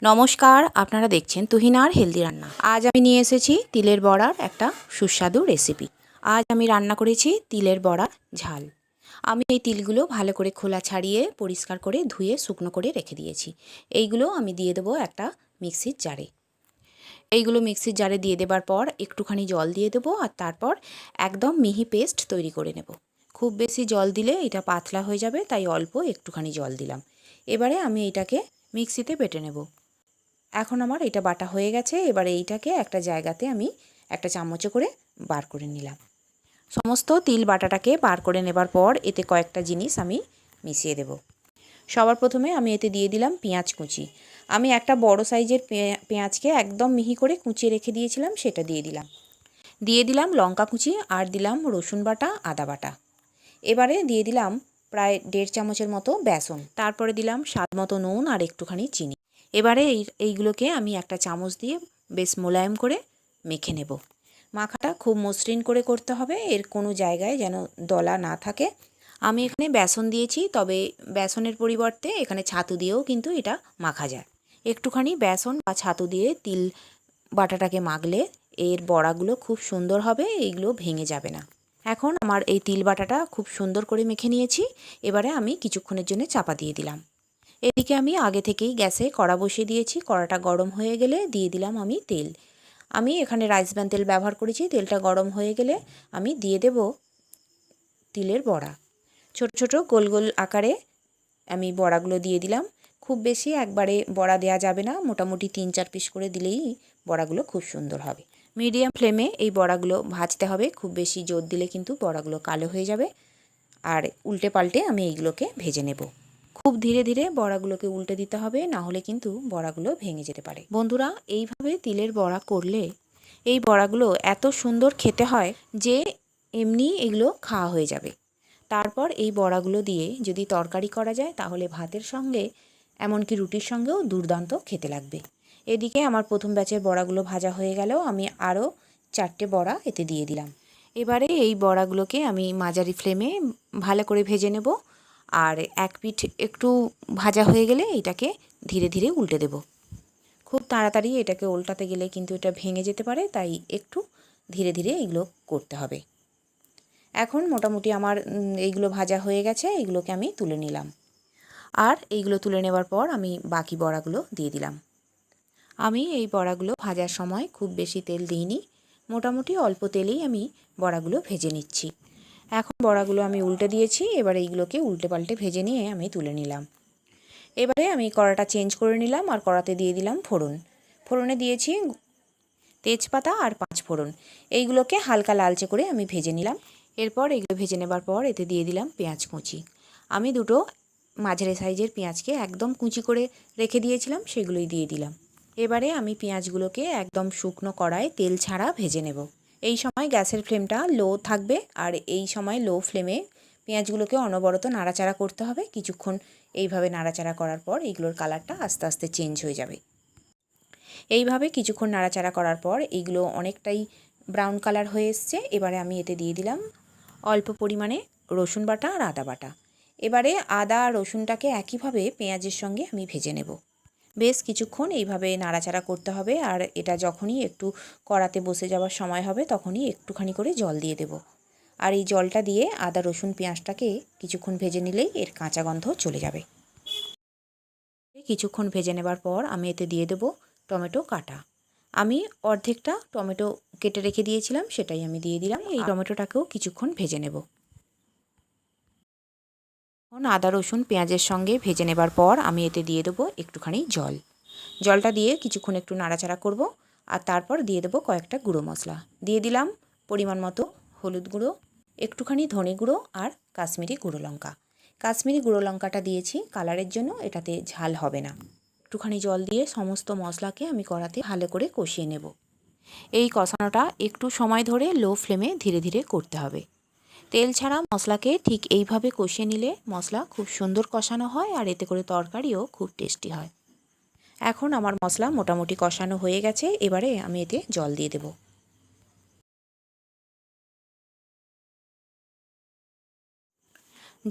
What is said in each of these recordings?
নমস্কার, আপনারা দেখছেন তুহিনার হেলদি রান্না। আজ আমি নিয়ে এসেছি তিলের বড়ার একটা সুস্বাদু রেসিপি। আজ আমি রান্না করেছি তিলের বড়ার ঝাল। আমি এই তিলগুলো ভালো করে খোলা ছাড়িয়ে পরিষ্কার করে ধুয়ে শুকনো করে রেখে দিয়েছি। এইগুলো আমি দিয়ে দেবো একটা মিক্সির জারে। এইগুলো মিক্সির জারে দিয়ে দেবার পর একটুখানি জল দিয়ে দেবো, আর তারপর একদম মিহি পেস্ট তৈরি করে নেব। খুব বেশি জল দিলে এটা পাতলা হয়ে যাবে, তাই অল্প একটুখানি জল দিলাম। এবারে আমি এটাকে মিক্সিতে বেটে নেব। এখন আমার এটা বাটা হয়ে গেছে। এবারে এইটাকে একটা জায়গাতে আমি একটা চামচে করে বার করে নিলাম। সমস্ত তিল বাটাটাকে বার করে নেবার পর এতে কয়েকটা জিনিস আমি মিশিয়ে দেব। সবার প্রথমে আমি এতে দিয়ে দিলাম পেঁয়াজ কুচি। আমি একটা বড় সাইজের পেঁয়াজকে একদম মিহি করে কুচিয়ে রেখে দিয়েছিলাম, সেটা দিয়ে দিলাম। দিয়ে দিলাম লঙ্কা কুচি, আর দিলাম রসুন বাটা, আদা বাটা। এবারে দিয়ে দিলাম প্রায় 1.5 চামচের মতো বেসন। তারপরে দিলাম স্বাদ মতো নুন আর একটুখানি চিনি। এবারে এইগুলোকে আমি একটা চামচ দিয়ে বেশ মোলায়েম করে মেখে নেব। মাখাটা খুব মসৃণ করে করতে হবে, এর কোনো জায়গায় যেন দলা না থাকে। আমি এখানে বেসন দিয়েছি, তবে বেসনের পরিবর্তে এখানে ছাতু দিয়েও কিন্তু এটা মাখা যায়। একটুখানি বেসন বা ছাতু দিয়ে তিল বাটাটাকে মাখলে এর বড়াগুলো খুব সুন্দর হবে, এইগুলো ভেঙে যাবে না। এখন আমার এই তিল বাটাটা খুব সুন্দর করে মেখে নিয়েছি। এবারে আমি কিছুক্ষণের জন্য চাপা দিয়ে দিলাম। এদিকে আমি আগে থেকেই গ্যাসে কড়া বসিয়ে দিয়েছি। কড়াটা গরম হয়ে গেলে দিয়ে দিলাম আমি তেল। আমি এখানে রাইস ব্র্যান তেল ব্যবহার করেছি। তেলটা গরম হয়ে গেলে আমি দিয়ে দেব তিলের বড়া। ছোট ছোট গোল গোল আকারে আমি বড়াগুলো দিয়ে দিলাম। খুব বেশি একবারে বড়া দেওয়া যাবে না, মোটামুটি 3-4 পিস করে দিলেই বড়াগুলো খুব সুন্দর হবে। মিডিয়াম ফ্লেমে এই বড়াগুলো ভাজতে হবে। খুব বেশি জোর দিলে কিন্তু বড়াগুলো কালো হয়ে যাবে। আর উল্টে পাল্টে আমি এইগুলোকে ভেজে নেব। খুব ধীরে ধীরে বড়াগুলোকে উল্টে দিতে হবে, না হলে কিন্তু বড়াগুলো ভেঙে যেতে পারে। বন্ধুরা, এইভাবে তিলের বড়া করলে এই বড়াগুলো এত সুন্দর খেতে হয় যে এমনি এগুলো খাওয়া হয়ে যাবে। তারপর এই বড়াগুলো দিয়ে যদি তরকারি করা যায় তাহলে ভাতের সঙ্গে, এমনকি রুটির সঙ্গেও দুর্দান্ত খেতে লাগবে। এদিকে আমার প্রথম ব্যাচের বড়াগুলো ভাজা হয়ে গেল। আমি আরও 4টে বড়া এতে দিয়ে দিলাম। এবারে এই বড়াগুলোকে আমি মাঝারি ফ্লেমে ভালো করে ভেজে নেব। আর এক পিঠ একটু ভাজা হয়ে গেলে এটাকে ধীরে ধীরে উল্টে দেব। খুব তাড়াতাড়ি এটাকে উল্টাতে গেলে কিন্তু এটা ভেঙে যেতে পারে, তাই একটু ধীরে ধীরে এগুলো করতে হবে। এখন মোটামুটি আমার এইগুলো ভাজা হয়ে গেছে। এইগুলোকে আমি তুলে নিলাম। আর এইগুলো তুলে নেবার পর আমি বাকি বড়াগুলো দিয়ে দিলাম। আমি এই বড়াগুলো ভাজার সময় খুব বেশি তেল দিইনি, মোটামুটি অল্প তেলেই আমি বড়াগুলো ভেজে নিচ্ছি। এখন বড়াগুলো আমি উল্টে দিয়েছি। এবার এইগুলোকে উল্টে পাল্টে ভেজে নিয়ে আমি তুলে নিলাম। এবারে আমি কড়াটা চেঞ্জ করে নিলাম, আর কড়াতে দিয়ে দিলাম ফোড়ন। ফোড়নে দিয়েছি তেজপাতা আর 5 ফোড়ন। এইগুলোকে হালকা লালচে করে আমি ভেজে নিলাম। এরপর এগুলো ভেজে নেবার পর এতে দিয়ে দিলাম পেঁয়াজ কুচি। আমি দুটো মাঝারি সাইজের পেঁয়াজকে একদম কুচি করে রেখে দিয়েছিলাম, সেগুলোই দিয়ে দিলাম। এবারে আমি পেঁয়াজগুলোকে একদম শুকনো কড়ায় তেল ছাড়া ভেজে নেব। এই সময় গ্যাসের ফ্লেমটা লো থাকবে, আর এই সময় লো ফ্লেমে পেঁয়াজগুলোকে অনবরত নাড়াচাড়া করতে হবে। কিছুক্ষণ এইভাবে নাড়াচাড়া করার পর এইগুলোর কালারটা আস্তে আস্তে চেঞ্জ হয়ে যাবে। এইভাবে কিছুক্ষণ নাড়াচাড়া করার পর এইগুলো অনেকটাই ব্রাউন কালার হয়ে এসছে। এবারে আমি এতে দিয়ে দিলাম অল্প পরিমাণে রসুন বাটা আর আদা বাটা। এবারে আদা আর রসুনটাকে একইভাবে পেঁয়াজের সঙ্গে আমি ভেজে নেব। বেশ কিছুক্ষণ এইভাবে নাড়াচাড়া করতে হবে। আর এটা যখনই একটু কড়াতে বসে যাওয়ার সময় হবে তখনই একটুখানি করে জল দিয়ে দেব। আর এই জলটা দিয়ে আদা রসুন পেঁয়াজটাকে কিছুক্ষণ ভেজে নিলেই এর কাঁচা গন্ধ চলে যাবে। কিছুক্ষণ ভেজে নেবার পর আমি এতে দিয়ে দেব টমেটো কাটা। আমি অর্ধেকটা টমেটো কেটে রেখে দিয়েছিলাম, সেটাই আমি দিয়ে দিলাম। এই টমেটোটাকেও কিছুক্ষণ ভেজে নেব। এখন আদা রসুন পেঁয়াজের সঙ্গে ভেজে নেবার পর আমি এতে দিয়ে দেবো একটুখানি জল। জলটা দিয়ে কিছুক্ষণ একটু নাড়াচাড়া করব। আর তারপর দিয়ে দেবো কয়েকটা গুঁড়ো মশলা। দিয়ে দিলাম পরিমাণ মতো হলুদ গুঁড়ো, একটুখানি ধনে গুঁড়ো আর কাশ্মীরি গুঁড়ো লঙ্কা। কাশ্মীরি গুঁড়ো লঙ্কাটা দিয়েছি কালারের জন্য, এটাতে ঝাল হবে না। একটুখানি জল দিয়ে সমস্ত মশলাকে আমি কড়াতে ভালো করে কষিয়ে নেব। এই কষানোটা একটু সময় ধরে লো ফ্লেমে ধীরে ধীরে করতে হবে। তেল ছাড়া মশলাকে ঠিক এইভাবে কষিয়ে নিলে মশলা খুব সুন্দর কষানো হয়, আর এতে করে তরকারিও খুব টেস্টি হয়। এখন আমার মশলা মোটামুটি কষানো হয়ে গেছে। এবারে আমি এতে জল দিয়ে দেব।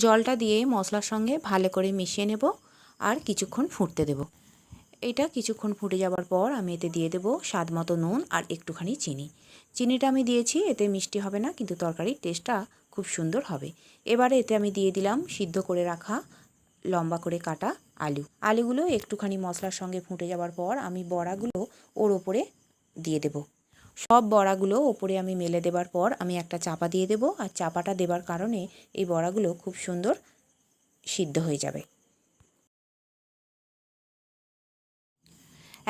জলটা দিয়ে মশলার সঙ্গে ভালো করে মিশিয়ে নেব আর কিছুক্ষণ ফুটতে দেব। এটা কিছুক্ষণ ফুটে যাওয়ার পর আমি এতে দিয়ে দেবো স্বাদ মতো নুন আর একটুখানি চিনি। চিনিটা আমি দিয়েছি, এতে মিষ্টি হবে না, কিন্তু তরকারির টেস্টটা খুব সুন্দর হবে। এবারে এতে আমি দিয়ে দিলাম সিদ্ধ করে রাখা লম্বা করে কাটা আলুগুলো একটুখানি মশলার সঙ্গে ফুটে যাওয়ার পর আমি বড়াগুলো ওর ওপরে দিয়ে দেব। সব বড়াগুলো ওপরে আমি মেলে দেবার পর আমি একটা চাপা দিয়ে দেব, আর চাপাটা দেবার কারণে এই বড়াগুলো খুব সুন্দর সিদ্ধ হয়ে যাবে।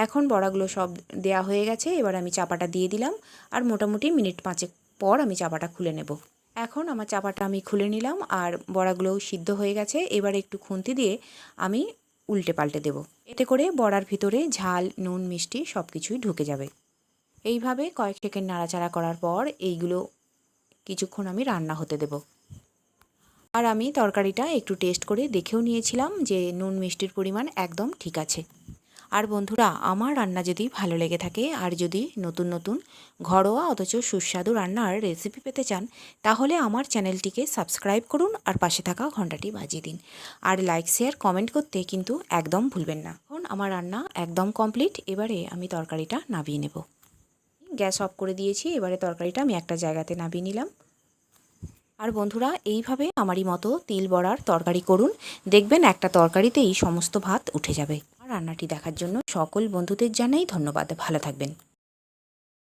এখন বড়াগুলো সব দেয়া হয়ে গেছে, এবার আমি চাপাটা দিয়ে দিলাম, আর মোটামুটি মিনিট 5 পর আমি চাপাটা খুলে নেব। এখন আমার চাপাটা আমি খুলে নিলাম, আর বড়াগুলোও সিদ্ধ হয়ে গেছে। এবার একটু খুন্তি দিয়ে আমি উল্টে পাল্টে দেব, এতে করে বড়ার ভিতরে ঝাল, নুন, মিষ্টি সব কিছুই ঢুকে যাবে। এইভাবে কয়েক সেকেন্ড নাড়াচাড়া করার পর এইগুলো কিছুক্ষণ আমি রান্না হতে দেব। আর আমি তরকারিটা একটু টেস্ট করে দেখেও নিয়েছিলাম যে নুন মিষ্টির পরিমাণ একদম ঠিক আছে। আর বন্ধুরা, আমার রান্না যদি ভালো লেগে থাকে আর যদি নতুন নতুন ঘরোয়া অথচ সুস্বাদু রান্নার রেসিপি পেতে চান, তাহলে আমার চ্যানেলটিকে সাবস্ক্রাইব করুন আর পাশে থাকা ঘন্টাটি বাজিয়ে দিন। আর লাইক, শেয়ার, কমেন্ট করতে কিন্তু একদম ভুলবেন না। এখন আমার রান্না একদম কমপ্লিট। এবারে আমি তরকারিটা নামিয়ে নেব। গ্যাস অফ করে দিয়েছি। এবারে তরকারিটা আমি একটা জায়গাতে নামিয়ে নিলাম। আর বন্ধুরা, এইভাবে আমারই মতো তিল বড়ার তরকারি করুন, দেখবেন একটা তরকারিতেই সমস্ত ভাত উঠে যাবে। আর রান্নাটি দেখার জন্য সকল বন্ধুদের জানাই ধন্যবাদ। ভালো থাকবেন।